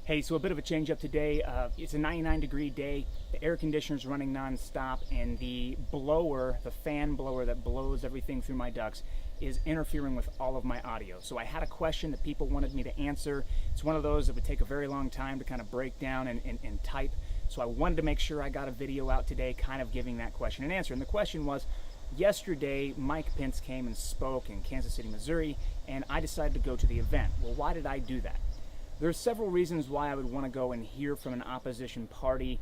Hey, so a bit of a change up today. It's a 99-degree day. The air conditioner's running non-stop, and the blower, the fan blower that blows everything through my ducts, is interfering with all of my audio. So I had a question that people wanted me to answer. It's one of those that would take a very long time to kind of break down and type. So I wanted to make sure I got a video out today kind of giving that question and answer. And the question was, yesterday Mike Pence came and spoke in Kansas City, Missouri, and I decided to go to the event. Well, why did I do that? There are several reasons why I would want to go and hear from an opposition party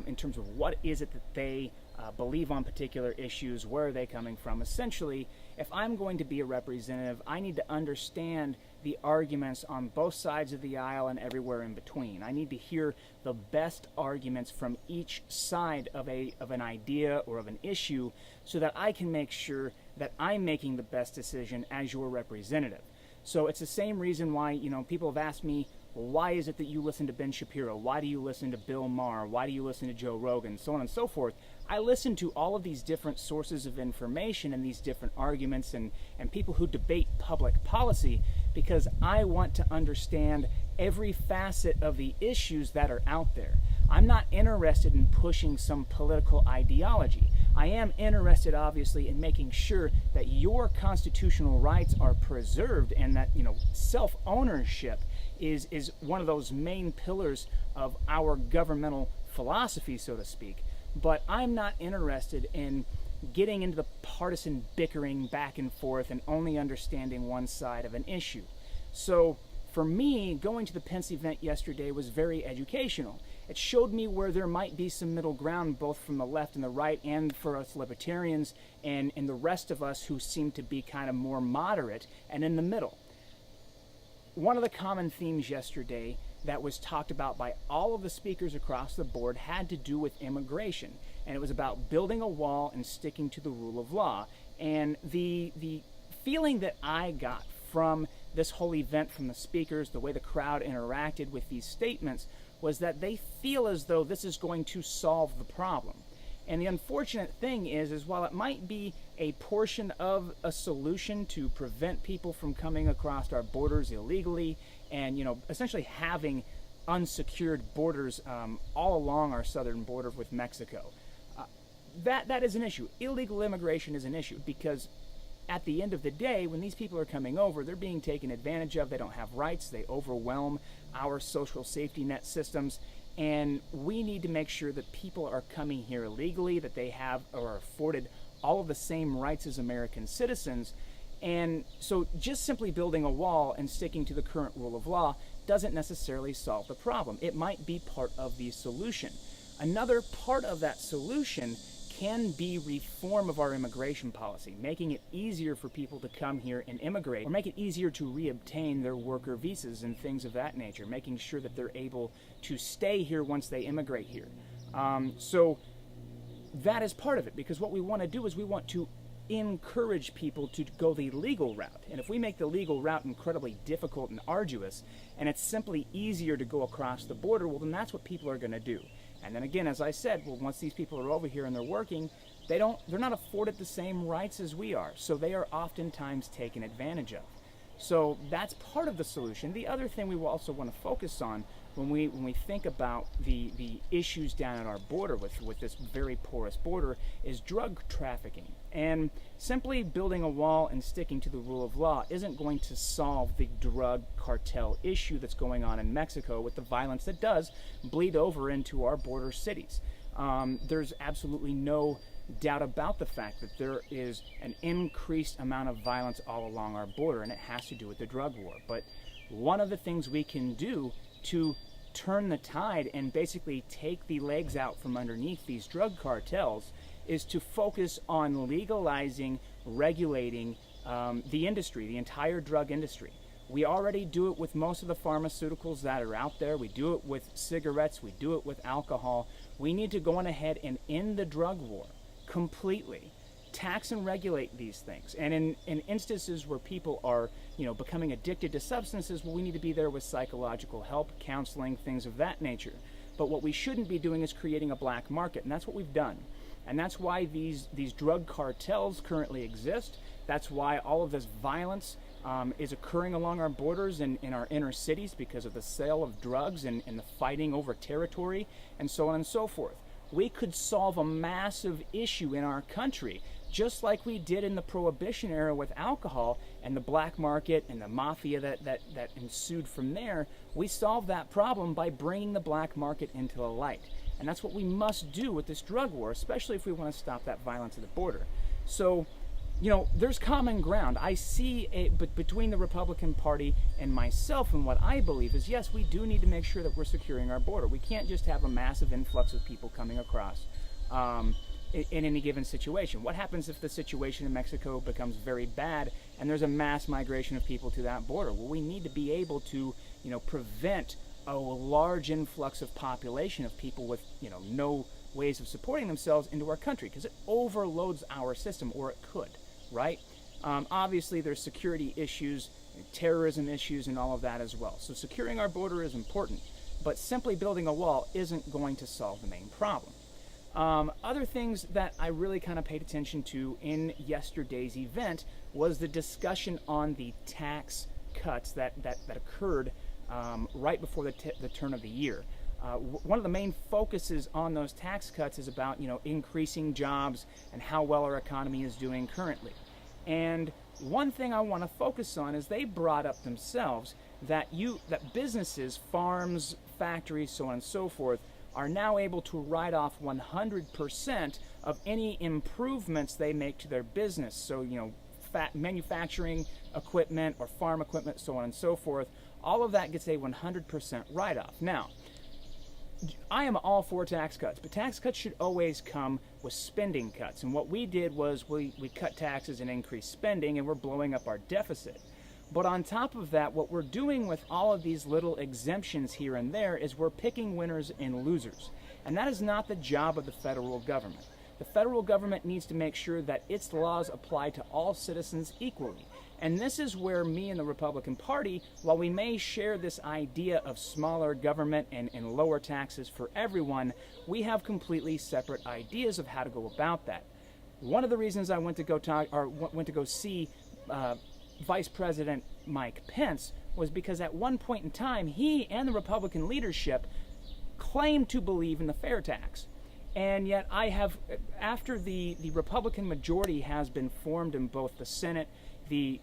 in terms of what is it that they believe on particular issues, where are they coming from. Essentially, if I'm going to be a representative, I need to understand the arguments on both sides of the aisle and everywhere in between. I need to hear the best arguments from each side of an idea or of an issue so that I can make sure that I'm making the best decision as your representative. So it's the same reason why, people have asked me, well, why is it that you listen to Ben Shapiro? Why do you listen to Bill Maher? Why do you listen to Joe Rogan? So on and so forth. I listen to all of these different sources of information and these different arguments and people who debate public policy because I want to understand every facet of the issues that are out there. I'm not interested in pushing some political ideology. I am interested, obviously, in making sure that your constitutional rights are preserved and that, self-ownership is one of those main pillars of our governmental philosophy, so to speak. But I'm not interested in getting into the partisan bickering back and forth and only understanding one side of an issue. So for me, going to the Pence event yesterday was very educational. It showed me where there might be some middle ground, both from the left and the right, and for us libertarians and the rest of us who seem to be kind of more moderate and in the middle. One of the common themes yesterday that was talked about by all of the speakers across the board had to do with immigration. And it was about building a wall and sticking to the rule of law. And the feeling that I got from this whole event, from the speakers, the way the crowd interacted with these statements, was that they feel as though this is going to solve the problem. And the unfortunate thing is while it might be a portion of a solution to prevent people from coming across our borders illegally and, essentially having unsecured borders all along our southern border with Mexico, that is an issue. Illegal immigration is an issue because at the end of the day, when these people are coming over, they're being taken advantage of. They don't have rights. They overwhelm our social safety net systems. And we need to make sure that people are coming here legally, that they have or are afforded all of the same rights as American citizens. And so just simply building a wall and sticking to the current rule of law doesn't necessarily solve the problem. It might be part of the solution. Another part of that solution can be reform of our immigration policy, making it easier for people to come here and immigrate, or make it easier to reobtain their worker visas and things of that nature, making sure that they're able to stay here once they immigrate here. So that is part of it, because what we want to do is we want to encourage people to go the legal route. And if we make the legal route incredibly difficult and arduous, and it's simply easier to go across the border, well, then that's what people are going to do. And then again, as I said, well, once these people are over here and they're working, they're not afforded the same rights as we are. So they are oftentimes taken advantage of. So that's part of the solution. The other thing we will also want to focus on when we think about the issues down at our border with this very porous border is drug trafficking. And simply building a wall and sticking to the rule of law isn't going to solve the drug cartel issue that's going on in Mexico with the violence that does bleed over into our border cities. There's absolutely no doubt about the fact that there is an increased amount of violence all along our border, and it has to do with the drug war. But one of the things we can do to turn the tide and basically take the legs out from underneath these drug cartels is to focus on legalizing, regulating the industry, the entire drug industry. We already do it with most of the pharmaceuticals that are out there. We do it with cigarettes. We do it with alcohol. We need to go on ahead and end the drug war completely. Tax and regulate these things. And in instances where people are, becoming addicted to substances, well, we need to be there with psychological help, counseling, things of that nature. But what we shouldn't be doing is creating a black market, and that's what we've done. And that's why these drug cartels currently exist. That's why all of this violence is occurring along our borders and in our inner cities because of the sale of drugs and the fighting over territory and so on and so forth. We could solve a massive issue in our country, just like we did in the Prohibition era with alcohol and the black market and the mafia that ensued from there. We solved that problem by bringing the black market into the light. And that's what we must do with this drug war, especially if we want to stop that violence at the border. So, you know, there's common ground. I see but between the Republican Party and myself, and what I believe is, yes, we do need to make sure that we're securing our border. We can't just have a massive influx of people coming across in any given situation. What happens if the situation in Mexico becomes very bad and there's a mass migration of people to that border? Well, we need to be able to, you know, prevent a large influx of population of people with, you know, no ways of supporting themselves into our country, because it overloads our system, or it could, right? Obviously, there's security issues, terrorism issues, and all of that as well. So securing our border is important, but simply building a wall isn't going to solve the main problem. Other things that I really kind of paid attention to in yesterday's event was the discussion on the tax cuts that occurred right before the turn of the year. One of the main focuses on those tax cuts is about, you know, increasing jobs and how well our economy is doing currently. And one thing I want to focus on is they brought up themselves that businesses, farms, factories, so on and so forth, are now able to write off 100% of any improvements they make to their business. So, you know, manufacturing equipment or farm equipment, so on and so forth, all of that gets a 100% write-off. Now, I am all for tax cuts, but tax cuts should always come with spending cuts. And what we did was we cut taxes and increased spending, and we're blowing up our deficit. But on top of that, what we're doing with all of these little exemptions here and there is we're picking winners and losers. And that is not the job of the federal government. The federal government needs to make sure that its laws apply to all citizens equally. And this is where me and the Republican Party, while we may share this idea of smaller government and lower taxes for everyone, we have completely separate ideas of how to go about that. One of the reasons I went to go see Vice President Mike Pence was because at one point in time, he and the Republican leadership claimed to believe in the fair tax. And yet after the Republican majority has been formed in both the Senate, the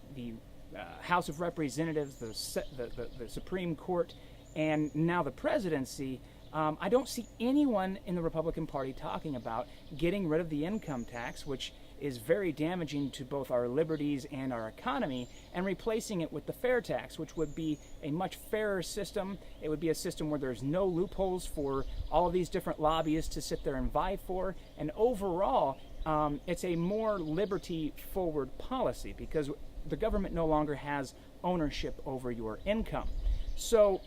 House of Representatives, the Supreme Court, and now the presidency, I don't see anyone in the Republican Party talking about getting rid of the income tax, which is very damaging to both our liberties and our economy, and replacing it with the fair tax, which would be a much fairer system. It would be a system where there's no loopholes for all of these different lobbyists to sit there and vie for, and overall, it's a more liberty-forward policy because the government no longer has ownership over your income. So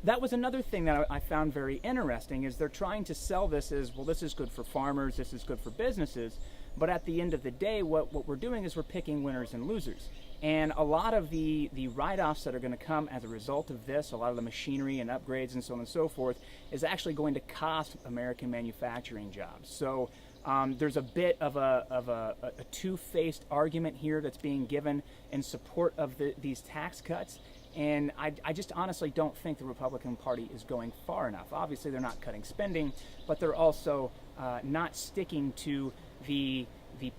that was another thing that I found very interesting, is they're trying to sell this as, well, this is good for farmers, this is good for businesses, but at the end of the day, what we're doing is we're picking winners and losers. And a lot of the write-offs that are going to come as a result of this, a lot of the machinery and upgrades and so on and so forth, is actually going to cost American manufacturing jobs. So there's a bit of a two-faced argument here that's being given in support of these tax cuts. And I just honestly don't think the Republican Party is going far enough. Obviously, they're not cutting spending, but they're also not sticking to the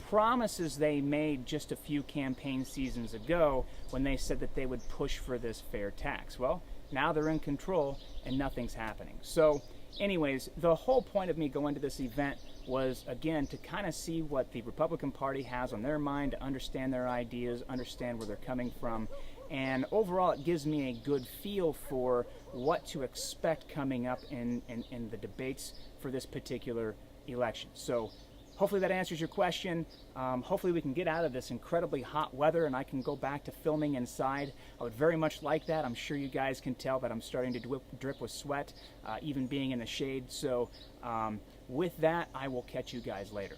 promises they made just a few campaign seasons ago when they said that they would push for this fair tax. Well, now they're in control and nothing's happening. So anyways, the whole point of me going to this event was, again, to kind of see what the Republican Party has on their mind, to understand their ideas, understand where they're coming from. And overall, it gives me a good feel for what to expect coming up in the debates for this particular election. So hopefully that answers your question. Hopefully we can get out of this incredibly hot weather and I can go back to filming inside. I would very much like that. I'm sure you guys can tell that I'm starting to drip with sweat, even being in the shade. So with that, I will catch you guys later.